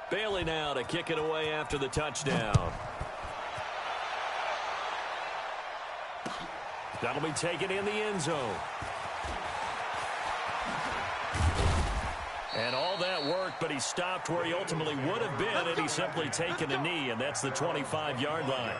Bailey now to kick it away after the touchdown. That'll be taken in the end zone. And all that worked, but he stopped where he ultimately would have been, and he's simply taken a knee, and that's the 25-yard line.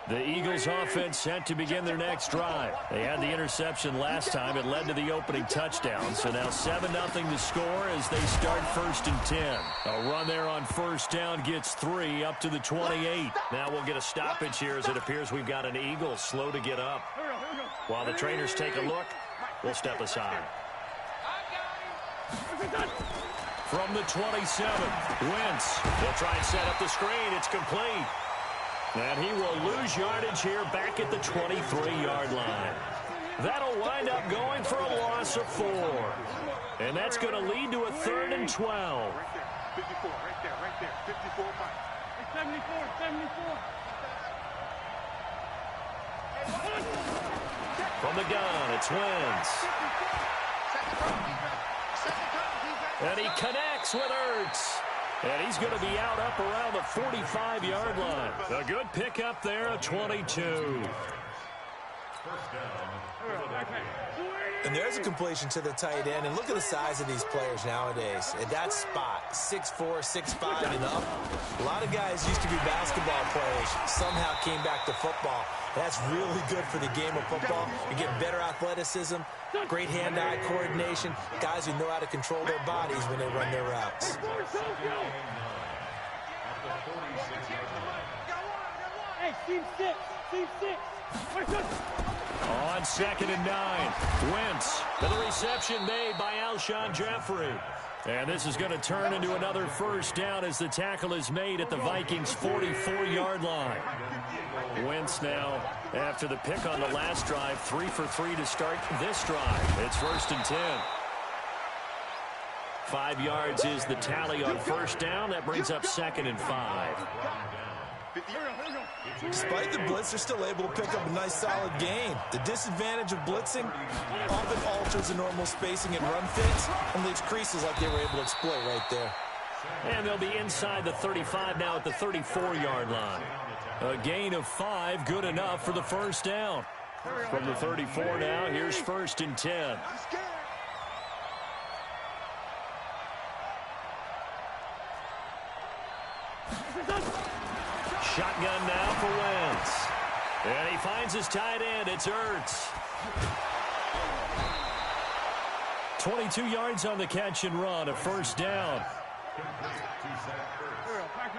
The Eagles offense set to begin their next drive. They had the interception last time. It led to the opening touchdown. So now 7-0 to score as they start 1st and 10. A run there on 1st down gets 3 up to the 28. Now we'll get a stoppage here as it appears we've got an Eagle slow to get up. While the trainers take a look, we'll step aside. From the 27, Wentz. They'll try and set up the screen. It's complete. And he will lose yardage here back at the 23-yard line. That'll wind up going for a loss of 4. And that's going to lead to a 3rd and 12. 54, right there, 54. 74. From the gun, it's Wentz. And he connects with Ertz. And he's going to be out up around the 45-yard line. A good pickup there, a 22. And there's a completion to the tight end. And look at the size of these players nowadays. At that spot, 6'4", 6'5", and up. A lot of guys used to be basketball players, somehow came back to football. That's really good for the game of football. You get better athleticism, great hand-eye coordination, guys who know how to control their bodies when they run their routes. Hey, team six. On 2nd and 9, Wentz. And the reception made by Alshon Jeffrey. And this is going to turn into another 1st down as the tackle is made at the Vikings' 44-yard line. Wentz now, after the pick on the last drive, 3 for 3 to start this drive. It's 1st and 10. 5 yards is the tally on 1st down. That brings up 2nd and 5. Despite the blitz, they're still able to pick up a nice, solid gain. The disadvantage of blitzing often alters the normal spacing and run fits and leaves creases like they were able to exploit right there. And they'll be inside the 35 now at the 34-yard line. A gain of 5, good enough for the 1st down. From the 34 now, here's 1st and 10. Shotgun now for Wentz. And he finds his tight end. It's Ertz. 22 yards on the catch and run, a 1st down.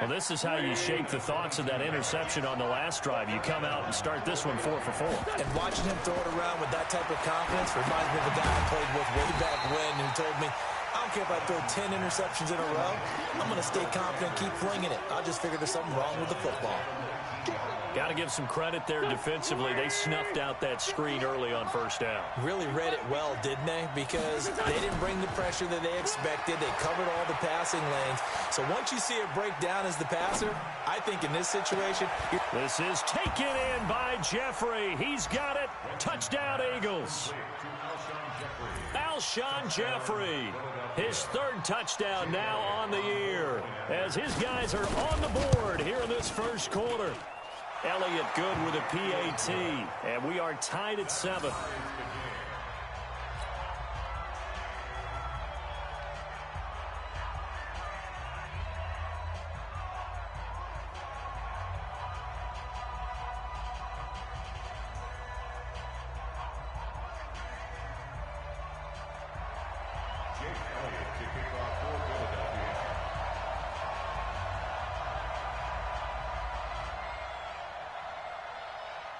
Well, this is how you shape the thoughts of that interception on the last drive. You come out and start this one 4 for 4. And watching him throw it around with that type of confidence reminds me of a guy I played with way back when who told me, I don't care if I throw 10 interceptions in a row. I'm going to stay confident, keep flinging it. I just figured there's something wrong with the football. Got to give some credit there defensively. They snuffed out that screen early on 1st down. Really read it well, didn't they? Because they didn't bring the pressure that they expected. They covered all the passing lanes. So once you see it break down as the passer, I think in this situation... This is taken in by Jeffrey. He's got it. Touchdown, Eagles. Alshon Jeffrey. His 3rd touchdown now on the year as his guys are on the board here in this 1st quarter. Elliott good with a PAT, and we are tied at 7.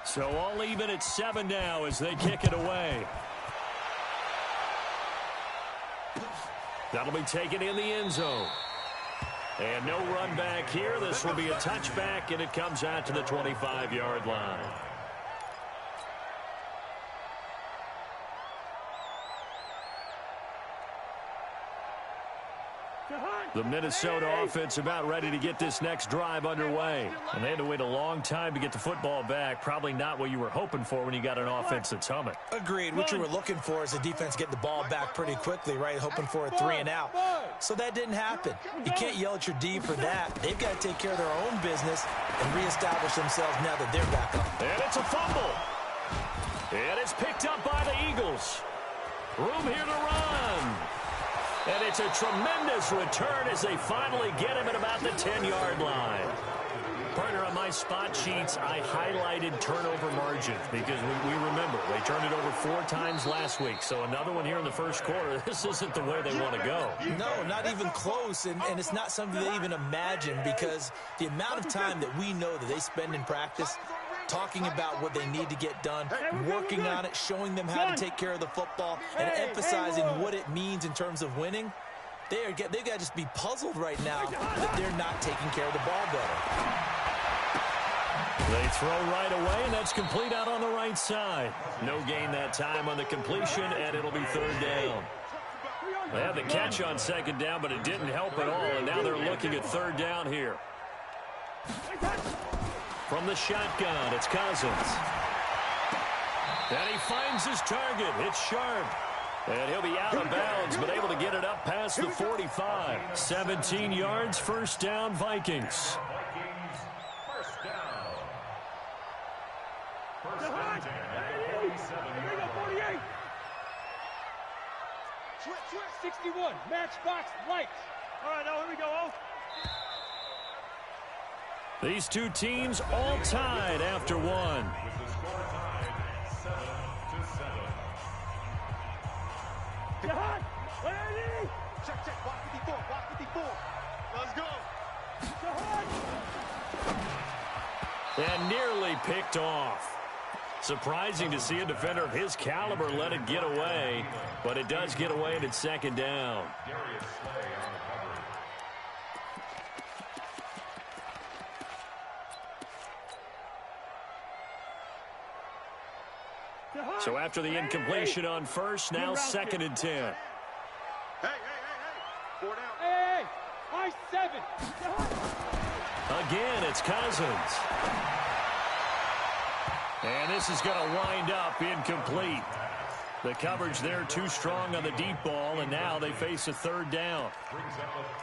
So all even at 7 now as they kick it away. That'll be taken in the end zone. And no run back here. This will be a touchback, and it comes out to the 25-yard line. The Minnesota offense about ready to get this next drive underway. And they had to wait a long time to get the football back. Probably not what you were hoping for when you got an offense that's humming. Agreed. What you were looking for is the defense getting the ball back pretty quickly, right? Hoping for a 3 and out. So that didn't happen. You can't yell at your D for that. They've got to take care of their own business and reestablish themselves now that they're back up. And it's a fumble. And it's picked up by the Eagles. Room here to run. And it's a tremendous return as they finally get him at about the 10-yard line. Partner, on my spot sheets, I highlighted turnover margins because we remember they turned it over 4 times last week. So another one here in the first quarter. This isn't the way they want to go. No, not even close. And it's not something they even imagine because the amount of time that we know that they spend in practice talking about what they need to get done, working on it, showing them how to take care of the football, and emphasizing what it means in terms of winning. They've got to just be puzzled right now that they're not taking care of the ball better. They throw right away, and that's complete out on the right side. No gain that time on the completion, and it'll be 3rd down. They had the catch on 2nd down, but it didn't help at all, and now they're looking at 3rd down here. From the shotgun, it's Cousins. And he finds his target. It's Sharp. And he'll be out of bounds, but able to get it up past the 45. 17 yards, 1st down, Vikings. 61, matchbox lights. All right, now here we go. These two teams all tied after 1. Check, 154. Let's go. And nearly picked off. Surprising to see a defender of his caliber let it get away, but it does get away and it's 2nd down. So after the incompletion on 1st, now 2nd and 10. Hey. 4 down. Hey, I-7. Again, it's Cousins. And this is going to wind up incomplete. The coverage there too strong on the deep ball, and now they face a 3rd down.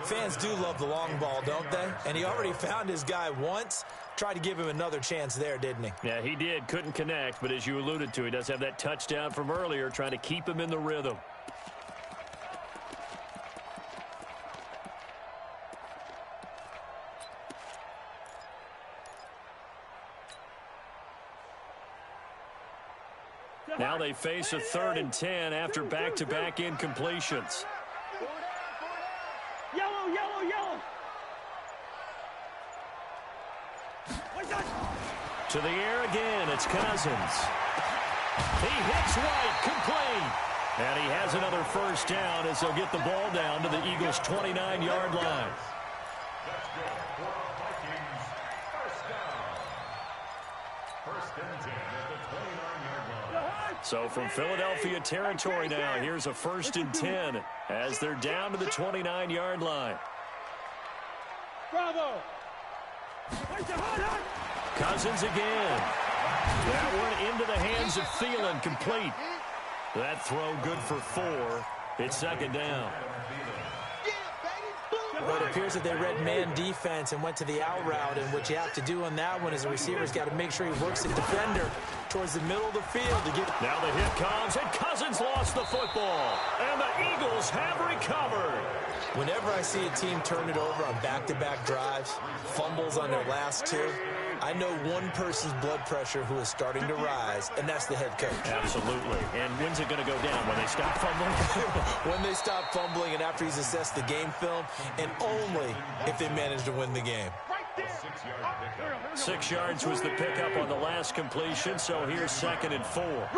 Fans do love the long ball, don't they? And he already found his guy once. Tried to give him another chance there, didn't he? Yeah, he did. Couldn't connect, but as you alluded to, he does have that touchdown from earlier, trying to keep him in the rhythm. Now they face a 3rd and 10 after back-to-back incompletions. Yellow. To the air again, it's Cousins. He hits right, complete. And he has another 1st down as they'll get the ball down to the Eagles' 29-yard line. So from Philadelphia territory now, here's a 1st and 10 as they're down to the 29-yard line. Bravo. Cousins again. That one into the hands of Thielen, complete. That throw good for 4. It's 2nd down. Well, it appears that they read man defense and went to the out route, and what you have to do on that one is the receiver's got to make sure he works the defender towards the middle of the field to get. Now the hit comes, and Cousins lost the football, and the Eagles have recovered. Whenever I see a team turn it over on back-to-back drives, fumbles on their last 2, I know one person's blood pressure who is starting to rise, and that's the head coach. Absolutely. And when's it going to go down? When they stop fumbling? When they stop fumbling and after he's assessed the game film, and only if they manage to win the game. 6 yards was the pickup on the last completion, so here's 2nd and 4.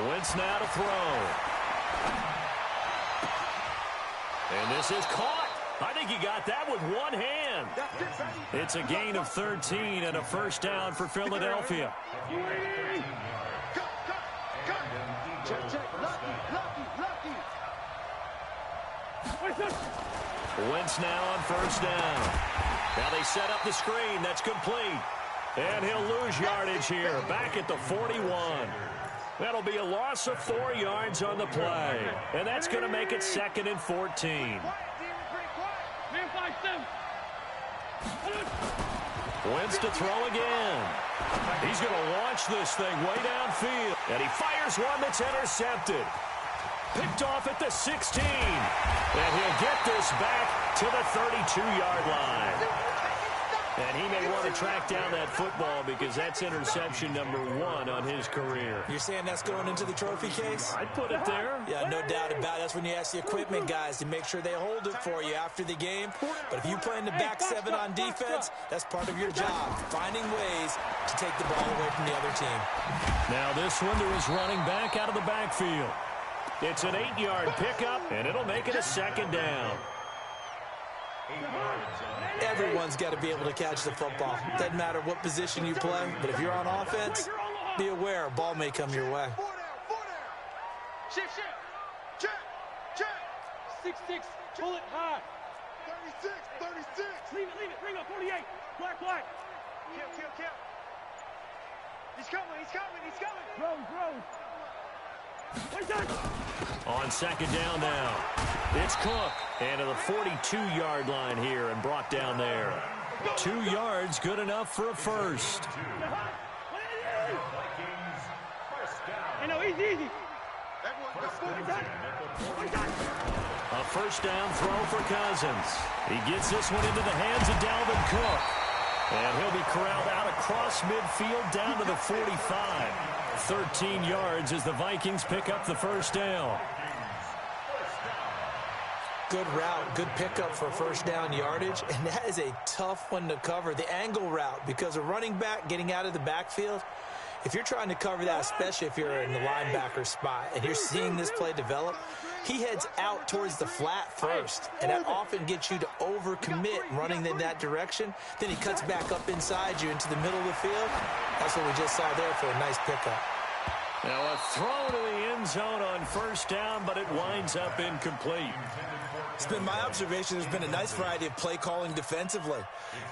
Wentz now to throw. And this is caught. I think he got that with one hand. It's a gain of 13 and a 1st down for Philadelphia. Check, check. Lucky, lucky, lucky. Wentz now on first down. Now they set up the screen. That's complete. And he'll lose yardage here, back at the 41. That'll be a loss of 4 yards on the play. And that's going to make it 2nd and 14. Wentz to throw again. He's going to launch this thing way downfield. And he fires one that's intercepted. Picked off at the 16. And he'll get this back to the 32-yard line. And he may want to track down that football because that's interception number 1 on his career. You're saying that's going into the trophy case? I'd put it there. Yeah, no doubt about it. That's when you ask the equipment guys to make sure they hold it for you after the game. But if you play in the back 7 on defense, that's part of your job, finding ways to take the ball away from the other team. Now this one to his running back out of the backfield. It's an 8-yard pickup, and it'll make it a 2nd down. Everyone's got to be able to catch the football. Doesn't matter what position you play, but if you're on offense, be aware a ball may come your way. 4 down. Shift, shift. Check, check. 6-6, pull it high. 36. Leave it, bring up 48. Black. Kill. He's coming. Throw. On 2nd down now, it's Cook. And to the 42-yard line here and brought down there. 2 yards, good enough for a first. Hey, no, easy. A first down throw for Cousins. He gets this one into the hands of Dalvin Cook. And he'll be corralled out across midfield down to the 45. 13 yards as the Vikings pick up the first down. Good route, good pickup for first down yardage, and that is a tough one to cover, the angle route, because a running back getting out of the backfield, if you're trying to cover that, especially if you're in the linebacker spot and you're seeing this play develop, he heads out towards the flat first, and that often gets you to overcommit running in that direction. Then he cuts back up inside you into the middle of the field. That's what we just saw there for a nice pickup. Now a throw to the end zone on first down, but it winds up incomplete. It's been my observation there's been a nice variety of play calling defensively.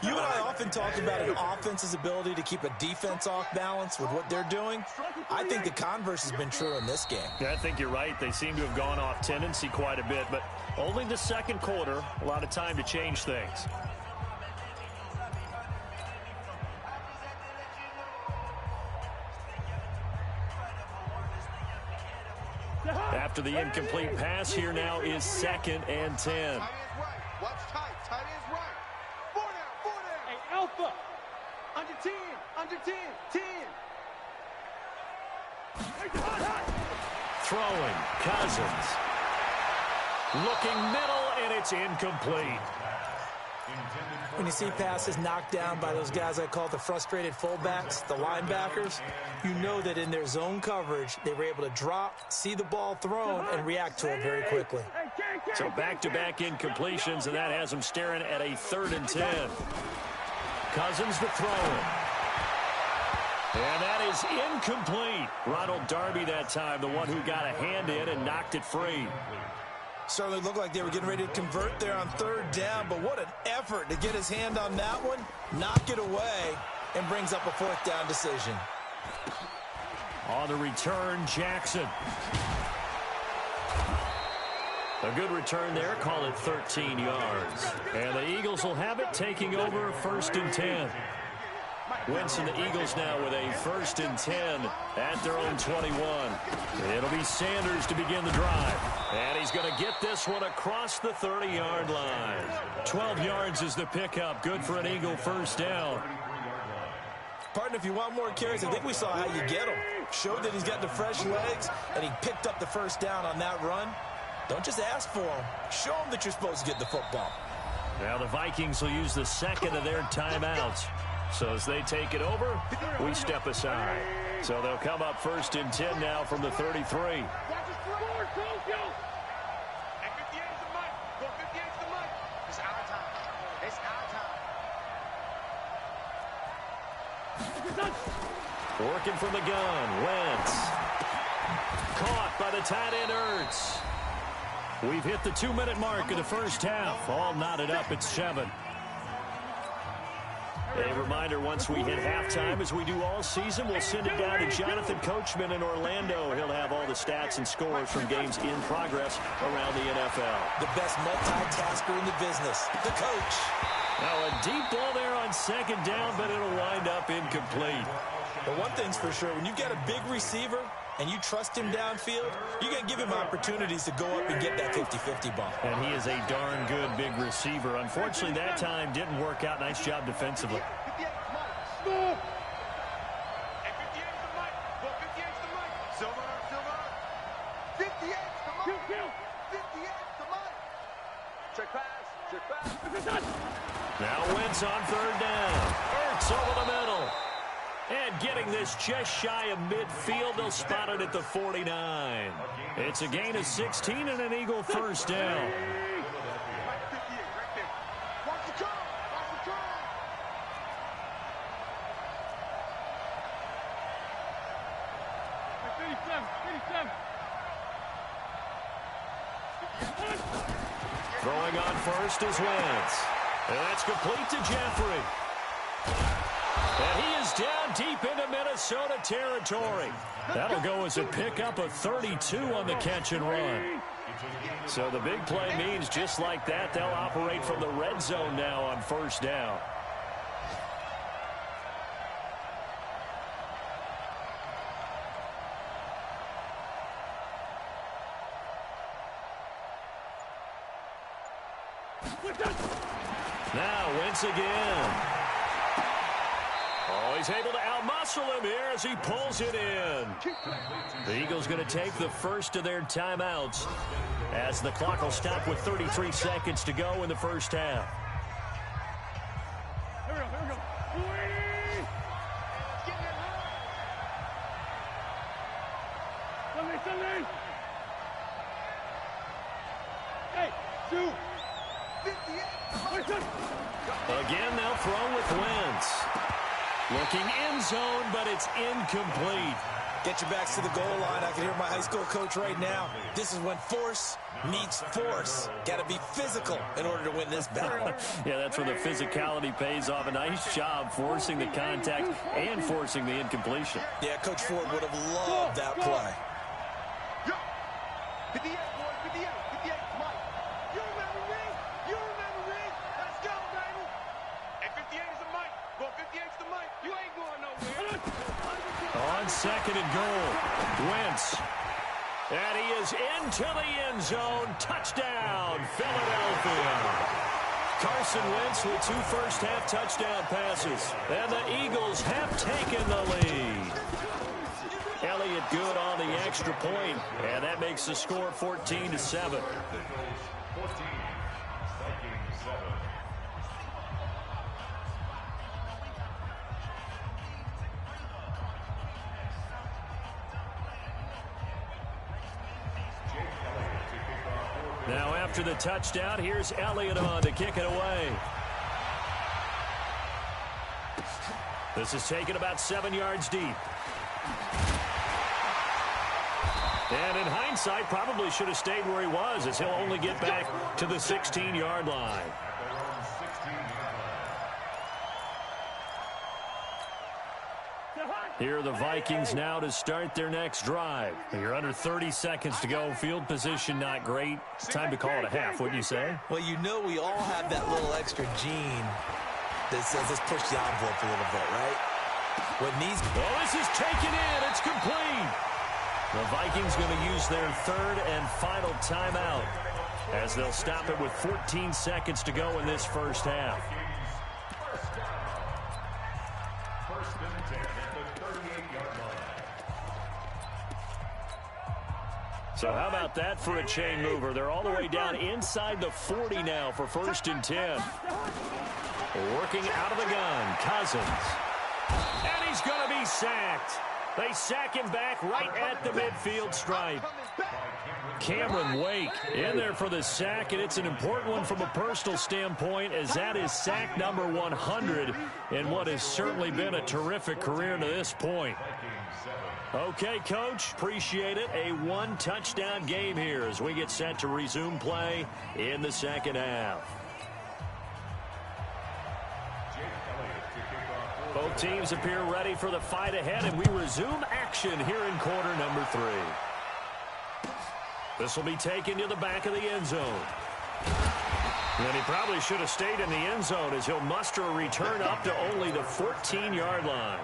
You and I often talk about an offense's ability to keep a defense off balance with what they're doing. I think the converse has been true in this game. Yeah, I think you're right. They seem to have gone off tendency quite a bit, but only the 2nd quarter, a lot of time to change things. After the incomplete pass, here now is 2nd and 10. Tight end's right. Watch tight. Tight end's right. 4 down. Hey, Alpha. Under 10. 10. Throwing, Cousins. Looking middle, and it's incomplete. When you see passes knocked down by those guys I call the frustrated fullbacks, the linebackers, you know that in their zone coverage, they were able to drop, see the ball thrown, and react to it very quickly. So back-to-back incompletions, and that has them staring at a 3rd and 10. Cousins to throw it. And that is incomplete. Ronald Darby that time, the one who got a hand in and knocked it free. Certainly looked like they were getting ready to convert there on 3rd down, but what an effort to get his hand on that one, knock it away, and brings up a 4th down decision. On the return, Jackson. A good return there, call it 13 yards. And the Eagles will have it, taking over 1st and 10. Wentz and the Eagles now with a 1st and 10 at their own 21. It'll be Sanders to begin the drive. And he's going to get this one across the 30-yard line. 12 yards is the pickup. Good for an Eagle first down. Partner, if you want more carries, I think we saw how you get him. Showed that he's got the fresh legs, and he picked up the first down on that run. Don't just ask for him. Show him that you're supposed to get the football. Now the Vikings will use the 2nd of their timeouts. So as they take it over, we step aside. So they'll come up 1st and 10 now from the 33. Working from the gun, Wentz. caught by the tight end Ertz. We've hit the 2-minute mark of the first half. All knotted up at 7. A reminder, once we hit halftime, as we do all season, we'll send it down to Jonathan Coachman in Orlando. He'll have all the stats and scores from games in progress around the NFL. The best multitasker in the business, the coach. Now a deep ball there on second down, but it'll wind up incomplete. But one thing's for sure, when you've got a big receiver and you trust him downfield, you're going to give him opportunities to go up and get that 50-50 ball. And he is a darn good big receiver. Unfortunately, that time didn't work out. Nice job defensively. Now Wentz on third down. Ertz over the middle. And getting this just shy of midfield, they'll spot it at the 49. It's a gain of 16 and an Eagle first down. Throwing on first is Wentz. And that's complete to Jeffrey. And he is down deep into Minnesota territory. That'll go as a pickup of 32 on the catch and run. So the big play means just like that, they'll operate from the red zone now on first down. Now Wentz again. Oh, he's able to outmuscle him here as he pulls it in. The Eagles going to take the first of their timeouts as the clock will stop with 33 seconds to go in the first half. Here we go. Somebody. Hey, shoot. Again, they'll throw with Wentz. Looking end zone, but it's incomplete. Get your backs to the goal line. I can hear my high school coach right now. This is when force meets force. Got to be physical in order to win this battle. Yeah, that's where the physicality pays off. A nice job forcing the contact and forcing the incompletion. Yeah, Coach Ford would have loved that play. On second and goal, Wentz. And he is into the end zone. Touchdown, Philadelphia. Carson Wentz with 2 first-half touchdown passes. And the Eagles have taken the lead. Elliott good on the extra point, and that makes the score 14-7. Now after the touchdown, here's Elliott on to kick it away. This is taken about 7 yards deep. And in hindsight, probably should have stayed where he was, as he'll only get back to the 16-yard line. Here are the Vikings now to start their next drive. You're under 30 seconds to go. Field position not great. It's time to call it a half, wouldn't you say? Well, you know we all have that little extra gene that says let's push the envelope a little bit, right? What needs... Well, this is taken in. It's complete. The Vikings going to use their third and final timeout as they'll stop it with 14 seconds to go in this first half. So how about that for a chain mover? They're all the way down inside the 40 now for 1st and 10. Working out of the gun, Cousins. And he's going to be sacked. They sack him back right at the midfield stripe. Cameron Wake in there for the sack, and it's an important one from a personal standpoint, as that is sack number 100 in what has certainly been a terrific career to this point. Okay, Coach, appreciate it. A one-touchdown game here as we get set to resume play in the second half. Both teams appear ready for the fight ahead, and we resume action here in quarter number 3. This will be taken to the back of the end zone. And he probably should have stayed in the end zone as he'll muster a return up to only the 14-yard line.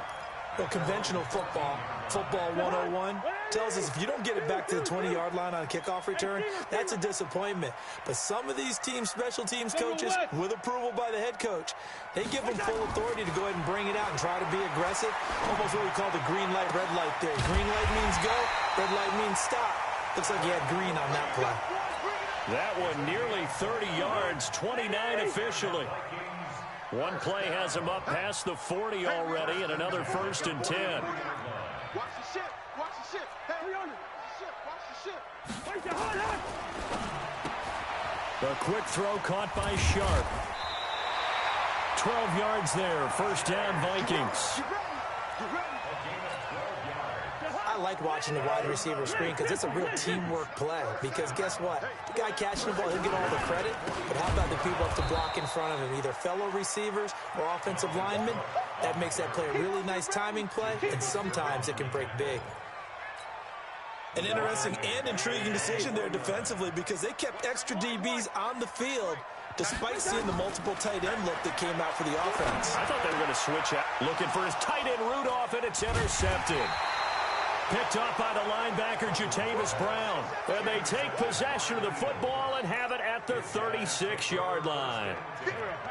Well, conventional football 101, tells us if you don't get it back to the 20-yard line on a kickoff return, that's a disappointment. But some of these teams, special teams coaches, with approval by the head coach, they give them full authority to go ahead and bring it out and try to be aggressive. Almost what we call the green light, red light theory. Green light means go, red light means stop. Looks like he had green on that play. That one nearly 30 yards, 29 officially. One play has him up past the 40 already, and another 1st and 10. Watch the ship. Watch the ship. Hey, watch the ship. Watch the ship. The quick throw caught by Sharp. 12 yards there. 1st down, Vikings. I like watching the wide receiver screen because it's a real teamwork play. Because guess what? The guy catching the ball, he'll get all the credit. But how about the people up to block in front of him? Either fellow receivers or offensive linemen. That makes that play a really nice timing play. And sometimes it can break big. An interesting and intriguing decision there defensively because they kept extra DBs on the field despite seeing the multiple tight end look that came out for the offense. I thought they were going to switch out. Looking for his tight end Rudolph, and it's intercepted. Picked up by the linebacker, Jatavis Brown. And they take possession of the football and have it at the 36-yard line.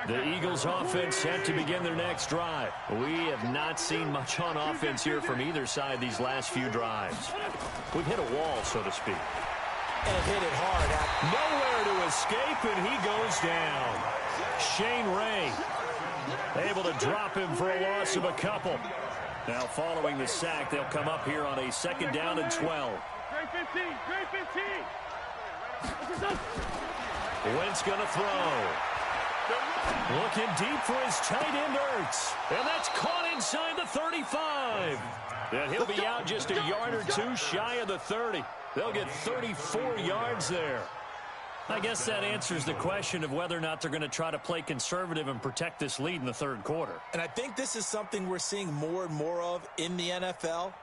The Eagles offense set to begin their next drive. We have not seen much on offense here from either side these last few drives. We've hit a wall, so to speak. And hit it hard. Nowhere to escape, and he goes down. Shane Ray able to drop him for a loss of a couple. Now following the sack, they'll come up here on a 2nd down and 12. Great 15, great 15. Wentz gonna throw. Looking deep for his tight end Ertz. And that's caught inside the 35. And he'll be out just a yard or two shy of the 30. They'll get 34 yards there. I guess that answers the question of whether or not they're going to try to play conservative and protect this lead in the 3rd quarter. And I think this is something we're seeing more and more of in the NFL.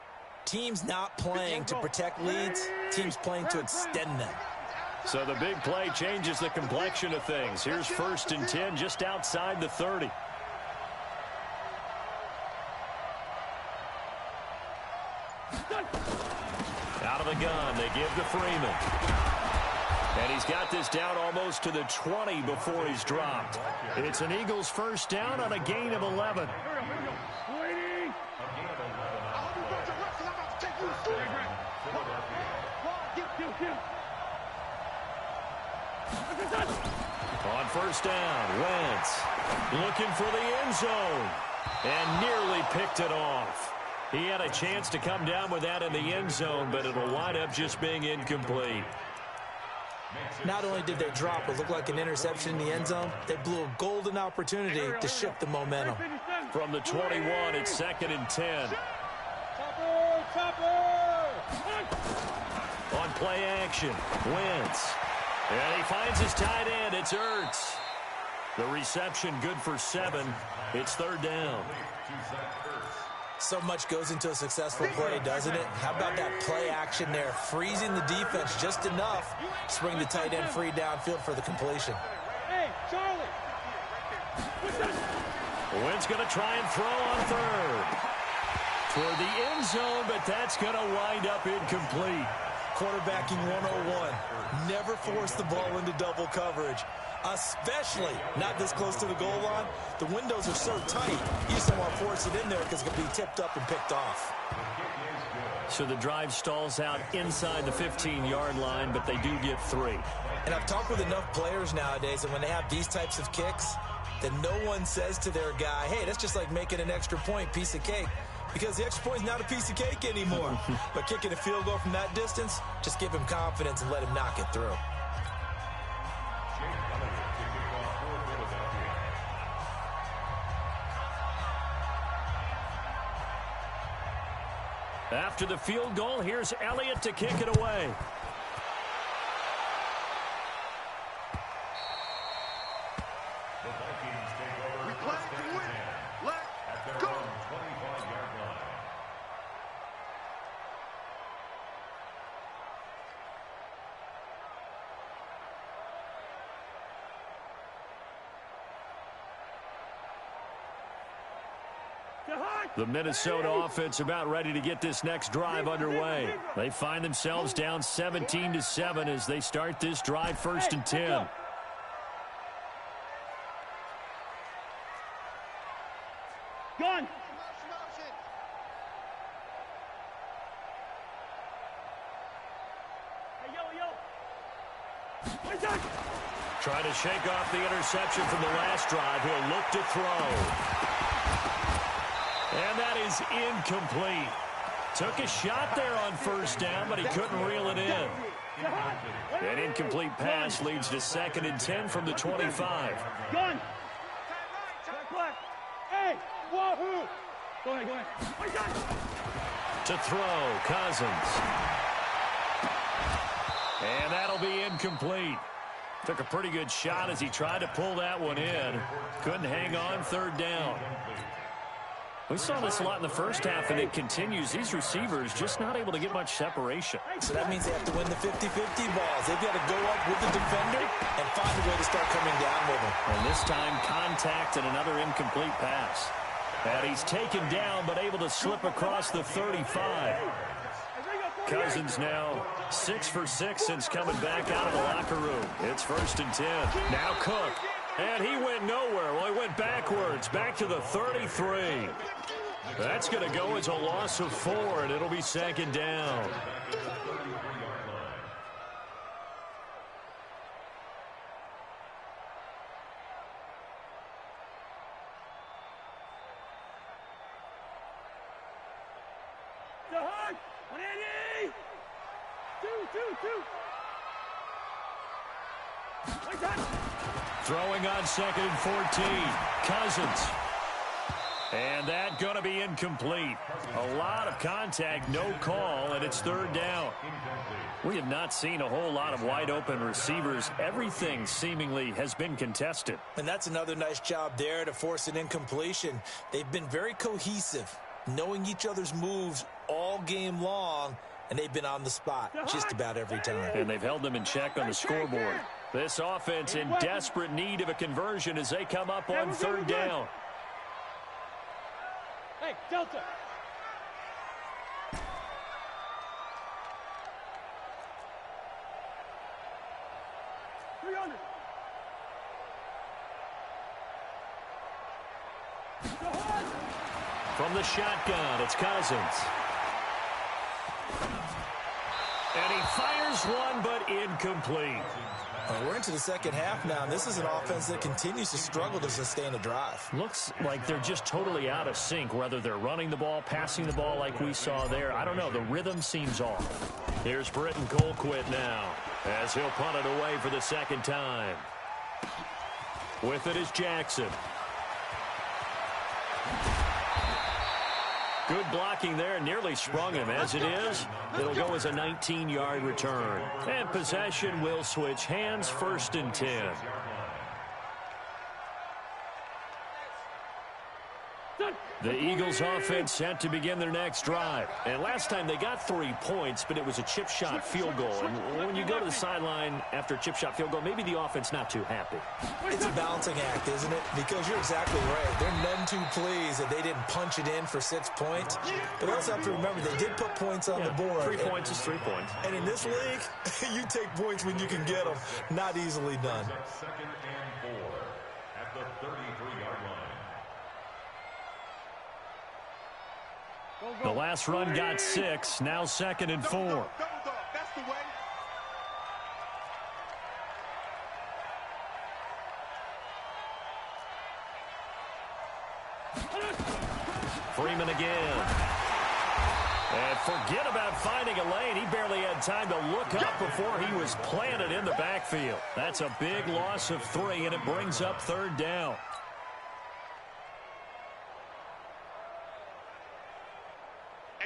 Teams not playing to protect leads, teams playing to extend them. So the big play changes the complexion of things. Here's 1st and 10 just outside the 30. Out of the gun, they give to Freeman. And he's got this down almost to the 20 before he's dropped. It's an Eagles 1st down on a gain of 11. On 1st down, Wentz looking for the end zone and nearly picked it off. He had a chance to come down with that in the end zone, but it'll wind up just being incomplete. Not only did they drop what looked like an interception in the end zone, they blew a golden opportunity to shift the momentum. From the 21, it's 2nd and 10. On play action, Wentz. And he finds his tight end. It's Ertz. The reception good for 7. It's 3rd down. So much goes into a successful play, doesn't it? How about that play action there? Freezing the defense just enough to bring the tight end free downfield for the completion. Hey, Charlie. Wentz going to try and throw on 3rd. Toward the end zone, but that's going to wind up incomplete. Quarterbacking 101. Never force the ball into double coverage, especially not this close to the goal line. The windows are so tight, you just don't want to force it in there because it can be tipped up and picked off. So the drive stalls out inside the 15-yard line, but they do get 3. And I've talked with enough players nowadays that when they have these types of kicks, that no one says to their guy, hey, that's just like making an extra point, piece of cake. Because the extra point is not a piece of cake anymore. But kicking a field goal from that distance, just give him confidence and let him knock it through. After the field goal, here's Elliott to kick it away. We play to win. Let's go. The Minnesota offense about ready to get this next drive underway. They find themselves down 17-7 as they start this drive 1st and 10. Gun. Hey, yo. Trying to shake off the interception from the last drive. He'll look to throw. And that is incomplete. Took a shot there on 1st down, but he couldn't reel it in. An incomplete pass leads to 2nd and 10 from the 25. Gun. Hey, wahoo. Go ahead. To throw, Cousins. And that'll be incomplete. Took a pretty good shot as he tried to pull that one in. Couldn't hang on 3rd down. We saw this a lot in the first half, and it continues. These receivers just not able to get much separation. So that means they have to win the 50-50 balls. They've got to go up with the defender and find a way to start coming down with him. And this time, contact and another incomplete pass. And he's taken down, but able to slip across the 35. Cousins now 6 for 6 since coming back out of the locker room. It's 1st and 10. Now Cook. And he went nowhere. Well, he went backwards, back to the 33. That's going to go as a loss of 4, and it'll be 2nd down. Throwing on 2nd and 14. Cousins. And that going to be incomplete. A lot of contact, no call, and it's 3rd down. We have not seen a whole lot of wide-open receivers. Everything seemingly has been contested. And that's another nice job there to force an incompletion. They've been very cohesive, knowing each other's moves all game long, and they've been on the spot just about every time. And they've held them in check on the scoreboard. This offense in desperate need of a conversion as they come up on 3rd down. Hey, Delta. From the shotgun, it's Cousins. And he fires one, but incomplete. We're into the 2nd half now, and this is an offense that continues to struggle to sustain a drive. Looks like they're just totally out of sync, whether they're running the ball, passing the ball like we saw there. I don't know. The rhythm seems off. Here's Britton Colquitt now as he'll punt it away for the 2nd time. With it is Jackson. Good blocking there, nearly sprung him. As it is, it'll go as a 19-yard return. And possession will switch hands, 1st and 10. The Eagles offense set to begin their next drive. And last time they got 3 points, but it was a chip shot field goal. And when you go to the sideline after a chip shot field goal, maybe the offense not too happy. It's a balancing act, isn't it? Because you're exactly right. They're none too pleased that they didn't punch it in for 6 points. But they also have to remember they did put points on the board. 3 points is 3 points. And in this league, you take points when you can get them. Not easily done. 2nd and 4 at the 33-yard line. The last run got 6. Now 2nd and 4. That's the way. Freeman again. And forget about finding a lane. He barely had time to look up before he was planted in the backfield. That's a big loss of 3, and it brings up 3rd down.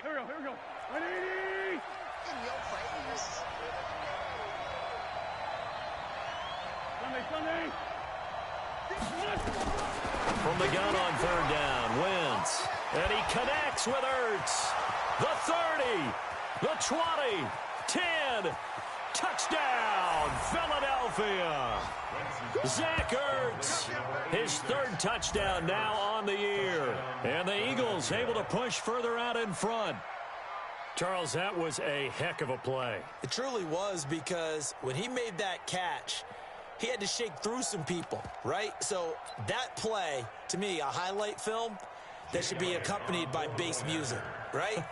Here we go. From the gun on third down, Wentz. And he connects with Ertz. The 30, the 20, 10. Touchdown, Philadelphia. Zach Ertz, his third touchdown now on the year. And the Eagles able to push further out in front. Charles, that was a heck of a play. It truly was, because when he made that catch, he had to shake through some people, right? So that play, to me, a highlight film that should be accompanied by bass music, right?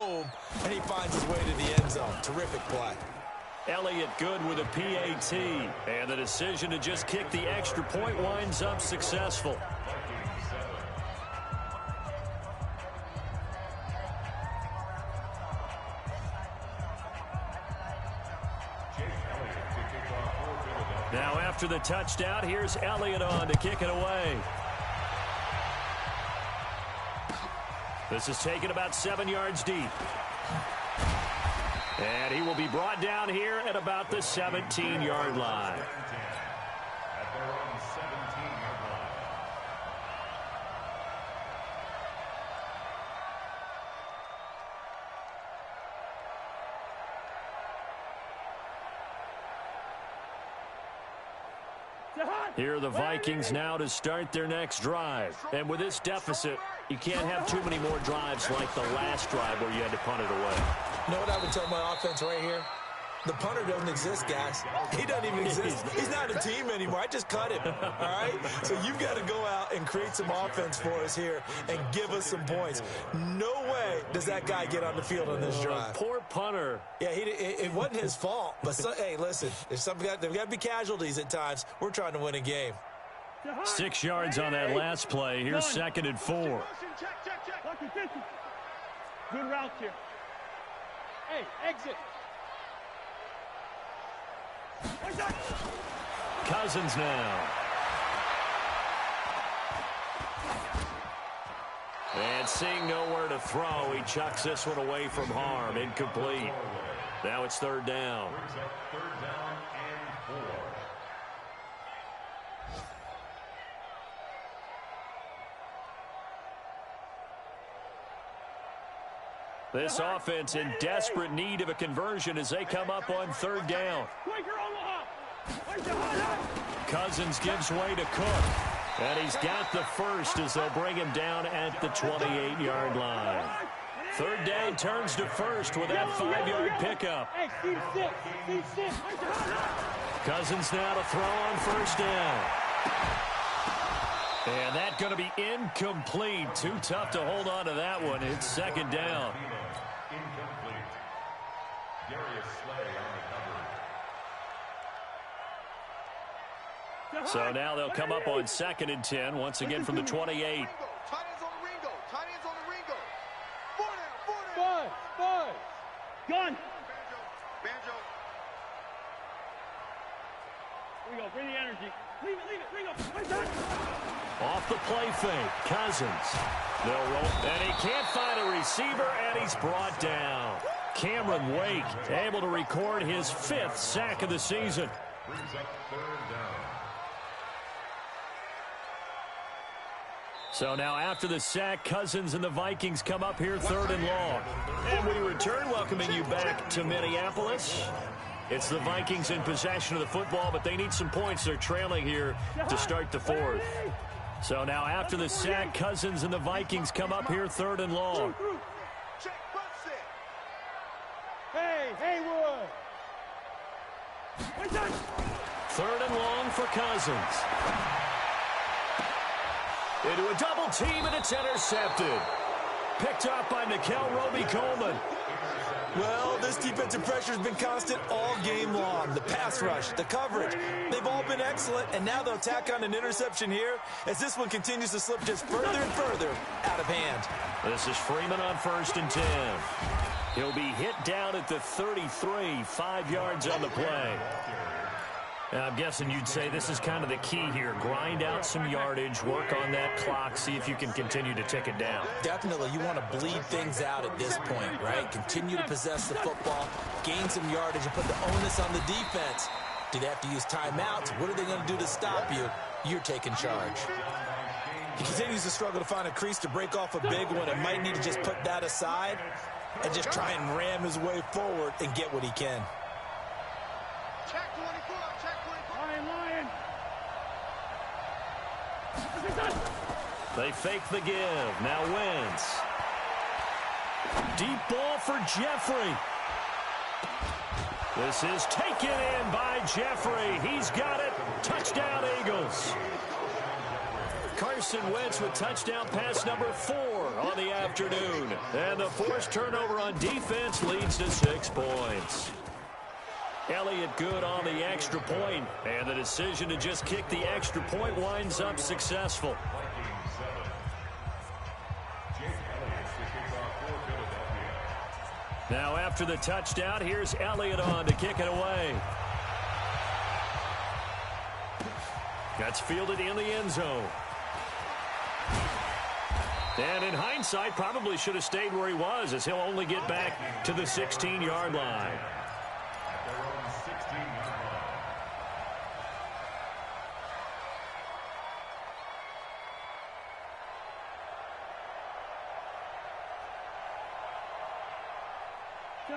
And he finds his way to the end zone. Terrific play. Elliott good with a PAT. And the decision to just kick the extra point winds up successful. Now after the touchdown, here's Elliott on to kick it away. This is taken about 7 yards deep. And he will be brought down here at about the 17-yard line. Here are the Vikings now to start their next drive. And with this deficit, you can't have too many more drives like the last drive where you had to punt it away. You know what I would tell my offense right here? The punter doesn't exist, guys. He doesn't even exist. He's not a team anymore. I just cut him, all right? So you've got to go out and create some offense for us here and give us some points. No way does that guy get on the field on this drive. Poor punter. Yeah, it wasn't his fault. But, hey, listen, there's got to be casualties at times. We're trying to win a game. 6 yards on that last play. Here's 2nd and 4. Good route here. Hey, exit. Cousins now. And seeing nowhere to throw, he chucks this one away from harm. Incomplete. Now it's 3rd down. Third down and 4. This offense in desperate need of a conversion as they come up on 3rd down. Cousins gives way to Cook. And he's got the first as they'll bring him down at the 28-yard line. 3rd down turns to 1st with that 5-yard pickup. Cousins now to throw on 1st down. And that's going to be incomplete. Too tough to hold on to that one. It's 2nd down. Incomplete. Darius Slay on the coverage. So now they'll come up on 2nd and 10, once again from the 28. Tight ends on the Ringo. Tight ends on the Ringo. 4 down. Buzz. Gun. Banjo. Ringo, bring the energy. Leave it, Ringo. Off the play fake, Cousins. They'll roll, and he can't find a receiver, and he's brought down. Cameron Wake able to record his 5th sack of the season. Brings up 3rd down. So now after the sack, Cousins and the Vikings come up here 3rd and long. And we return, welcoming you back to Minneapolis. It's the Vikings in possession of the football, but they need some points. They're trailing here to start the 4th. So now after the sack, Cousins and the Vikings come up here 3rd and long. Check, front set. Hey, Haywood. 3rd and long for Cousins. Into a double team, and it's intercepted. Picked up by Nikel Roby-Coleman. Well, this defensive pressure has been constant all game long. The pass rush, the coverage, they've all been excellent, and now they'll tack on an interception here as this one continues to slip just further and further out of hand. This is Freeman on 1st and 10. He'll be hit down at the 33, 5 yards on the play. And I'm guessing you'd say this is kind of the key here. Grind out some yardage, work on that clock, see if you can continue to tick it down. Definitely, you want to bleed things out at this point, right? Continue to possess the football, gain some yardage, and put the onus on the defense Do they have to use timeouts? What are they going to do to stop you? You're taking charge. He continues to struggle to find a crease to break off a big one and might need to just put that aside and just try and ram his way forward and get what he can. Check 24, check 24. Lion. They fake the give. Now Wentz. Deep ball for Jeffrey. This is taken in by Jeffrey. He's got it. Touchdown, Eagles. Carson Wentz with touchdown pass number 4 on the afternoon. And the forced turnover on defense leads to 6 points. Elliott good on the extra point, and the decision to just kick the extra point winds up successful. Now after the touchdown, here's Elliott on to kick it away. That's fielded in the end zone. And in hindsight, probably should have stayed where he was, as he'll only get back to the 16-yard line.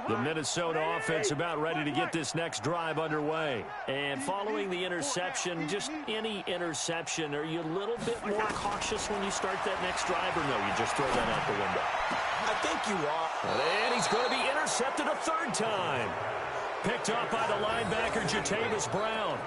The Minnesota offense about ready to get this next drive underway. And following the interception, just any interception, are you a little bit more cautious when you start that next drive, or no, you just throw that out the window? I think you are. And he's going to be intercepted a 3rd time. Picked up by the linebacker, Jatavis Brown.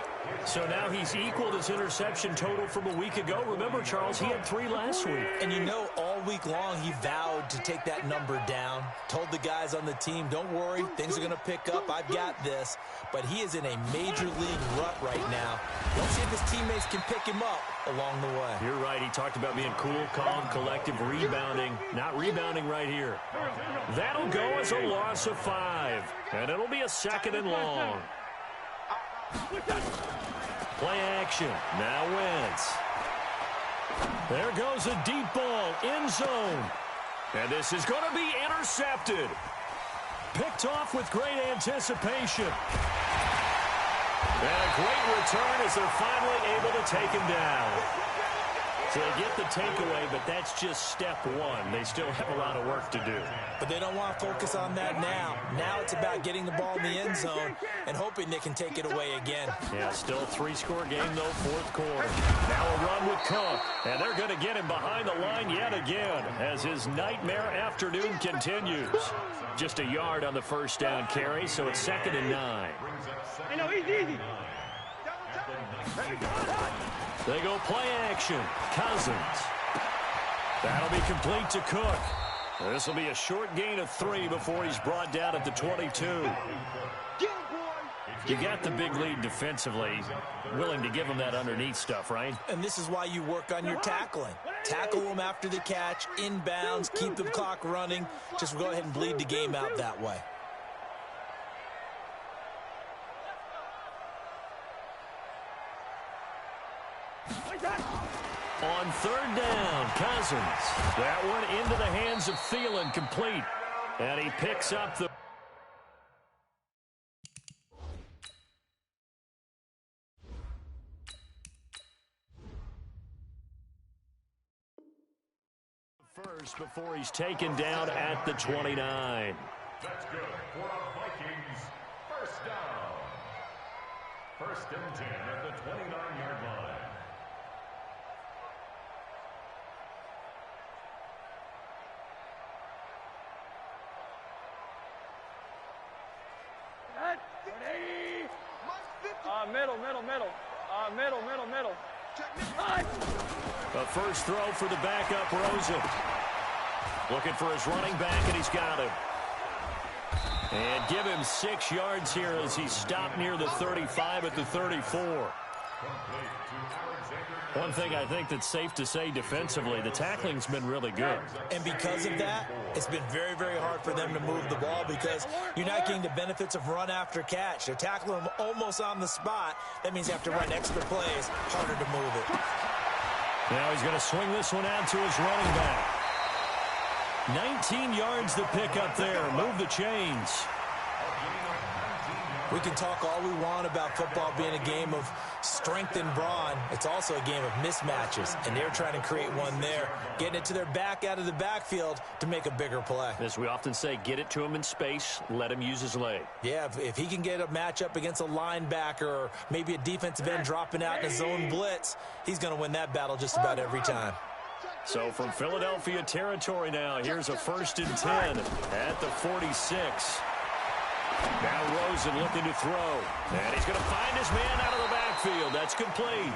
So now he's equaled his interception total from a week ago. Remember, Charles, he had 3 last week. And you know, all week long he vowed to take that number down. Told the guys on the team, don't worry, things are going to pick up. I've got this. But he is in a major league rut right now. Let's see if his teammates can pick him up along the way. You're right. He talked about being cool, calm, collective, rebounding. Not rebounding right here. That'll go as a loss of 5. And it'll be a 2nd and long. Play action. Now Wentz. There goes a deep ball. End zone. And this is going to be intercepted. Picked off with great anticipation. And a great return as they're finally able to take him down. So they get the takeaway, but that's just step 1. They still have a lot of work to do. But they don't want to focus on that now. Now it's about getting the ball in the end zone and hoping they can take it away again. Yeah, still a 3-score game, though, 4th quarter. Now a run with Cook. And they're going to get him behind the line yet again as his nightmare afternoon continues. Just a yard on the 1st down carry, so it's 2nd and 9. I know, easy. They go play action. Cousins. That'll be complete to Cook. This will be a short gain of 3 before he's brought down at the 22. You got the big lead defensively. Willing to give him that underneath stuff, right? And this is why you work on your tackling. Tackle them after the catch, inbounds, keep the clock running. Just go ahead and bleed the game out that way. On 3rd down, Cousins. That one into the hands of Thielen, complete. And he picks up the... first before he's taken down at the 29. That's good for the Vikings. 1st down. 1st and 10 at the 29-yard line. Middle. A first throw for the backup, Rosen. Looking for his running back, and he's got him. And give him 6 yards here as he stopped near the 35 at the 34. One thing I think that's safe to say defensively, the tackling's been really good. And because of that, it's been very, very hard for them to move the ball because you're not getting the benefits of run after catch. They're tackling them almost on the spot. That means they have to run extra plays, harder to move it. Now he's going to swing this one out to his running back. 19 yards to pick up there. Move the chains. We can talk all we want about football being a game of strength and brawn. It's also a game of mismatches, and they're trying to create one there, getting it to their back out of the backfield to make a bigger play. As we often say, get it to him in space, let him use his leg. Yeah, if he can get a matchup against a linebacker or maybe a defensive end dropping out in a zone blitz, he's going to win that battle just about every time. So from Philadelphia territory now, here's a 1st and 10 at the 46. Now Rosen looking to throw. And he's going to find his man out of the backfield. That's complete.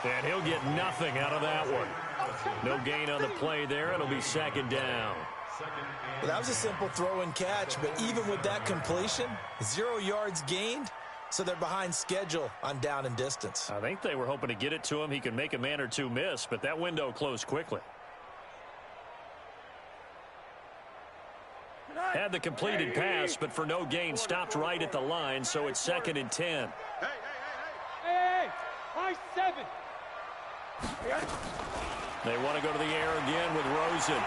And he'll get nothing out of that one. No gain on the play there. It'll be 2nd down. Well, that was a simple throw and catch, but even with that completion, 0 yards gained, so they're behind schedule on down and distance. I think they were hoping to get it to him. He can make a man or two miss, but that window closed quickly. Had the completed pass, but for no gain, stopped right at the line, so it's 2nd and 10. Hey, high 7. They want to go to the air again with Rosen.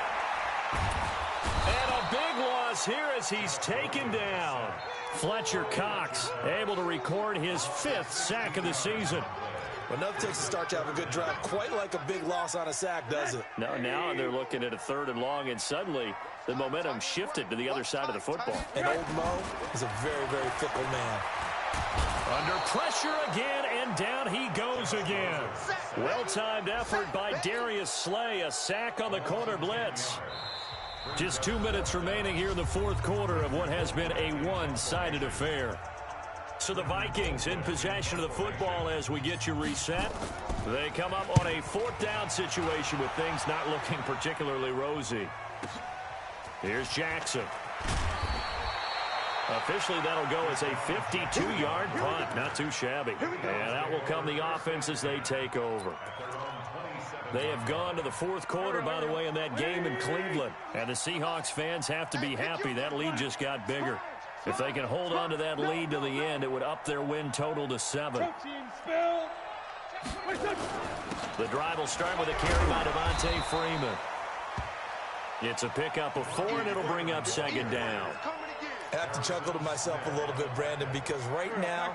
And a big loss here as he's taken down. Fletcher Cox able to record his 5th sack of the season. Well, nothing takes a start to have a good drive quite like a big loss on a sack, does it? No, now they're looking at a 3rd and long, and suddenly the momentum shifted to the other side of the football. And old Mo is a very, very fickle man. Under pressure again, and down he goes again. Well-timed effort by Darius Slay, a sack on the corner blitz. Just 2 minutes remaining here in the 4th quarter of what has been a one-sided affair. So the Vikings in possession of the football as we get you reset. They come up on a 4th down situation with things not looking particularly rosy. Here's Jackson. Officially, that'll go as a 52-yard punt. Not too shabby. And out will come the offense as they take over. They have gone to the 4th quarter, by the way, in that game in Cleveland. And the Seahawks fans have to be happy. That lead just got bigger. If they can hold on to that lead to the end, it would up their win total to 7. The drive will start with a carry by Devontae Freeman. It's a pickup of 4, and it'll bring up 2nd down. I have to chuckle to myself a little bit, Brandon, because right now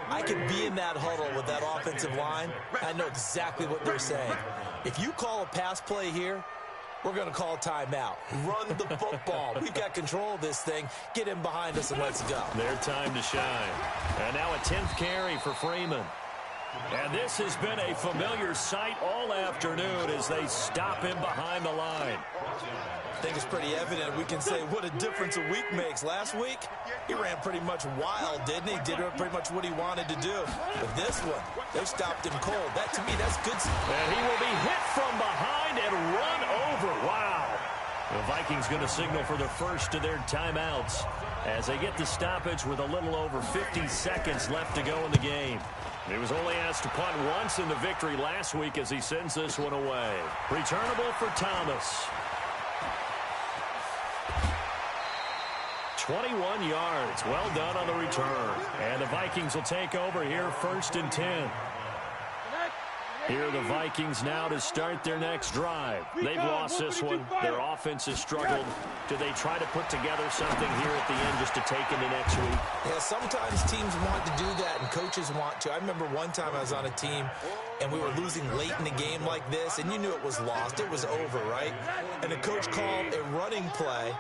I can be in that huddle with that offensive line. I know exactly what they're saying. If you call a pass play here, we're going to call a timeout. Run the football. We've got control of this thing. Get him behind us and let's go. Their time to shine. And now a 10th carry for Freeman. And this has been a familiar sight all afternoon as they stop him behind the line. I think it's pretty evident. We can say what a difference a week makes. Last week, he ran pretty much wild, didn't he? Did pretty much what he wanted to do. But this one, they stopped him cold. That, to me, that's good. And he will be hit from behind and run over. Wow. The Vikings going to signal for the first of their timeouts as they get the stoppage with a little over 50 seconds left to go in the game. He was only asked to punt once in the victory last week as he sends this one away. Returnable for Thomas. 21 yards. Well done on the return. And the Vikings will take over here 1st and 10. Here are the Vikings now to start their next drive. They've lost this one. Their offense has struggled. Do they try to put together something here at the end just to take into next week? Yeah, sometimes teams want to do that and coaches want to. I remember one time I was on a team and we were losing late in the game like this, and you knew it was lost. It was over, right? And the coach called a running play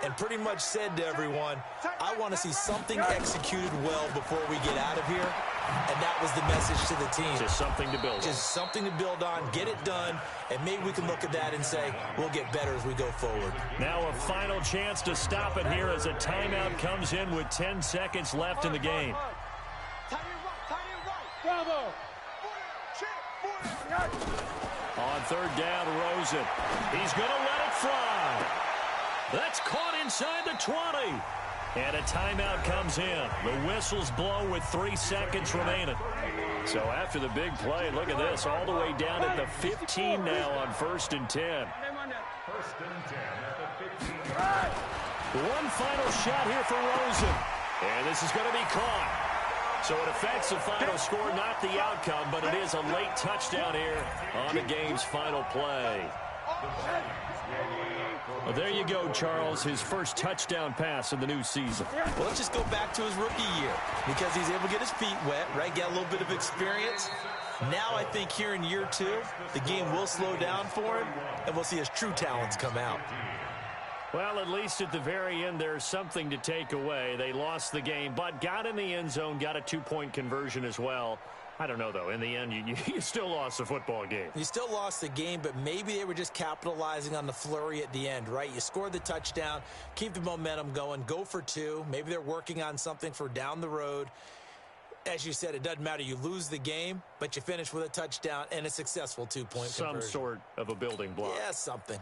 and pretty much said to everyone, I want to see something executed well before we get out of here. And that was the message to the team. Just something to build on. Just something to build on, get it done, and maybe we can look at that and say, we'll get better as we go forward. Now a final chance to stop it here as a timeout comes in with 10 seconds left in the game. Bravo. On 3rd down, Rosen. He's going to let it fly. That's caught inside the 20. And a timeout comes in. The whistles blow with 3 seconds remaining. So after the big play, look at this, all the way down at the 15 now on 1st and 10. 1st and 10 at the 15. One final shot here for Rosen. And this is going to be caught. So it affects the final score, not the outcome, but it is a late touchdown here on the game's final play. Well, there you go, Charles. His first touchdown pass of the new season. Well, let's just go back to his rookie year because he's able to get his feet wet, right? Get a little bit of experience. Now I think here in year 2, the game will slow down for him, and we'll see his true talents come out. Well, at least at the very end, there's something to take away. They lost the game, but got in the end zone, got a 2-point conversion as well. I don't know, though. In the end, you still lost the football game. You still lost the game, but maybe they were just capitalizing on the flurry at the end, right? You scored the touchdown, keep the momentum going, go for 2. Maybe they're working on something for down the road. As you said, it doesn't matter. You lose the game, but you finish with a touchdown and a successful 2-point conversion. Some sort of a building block. Yeah, something.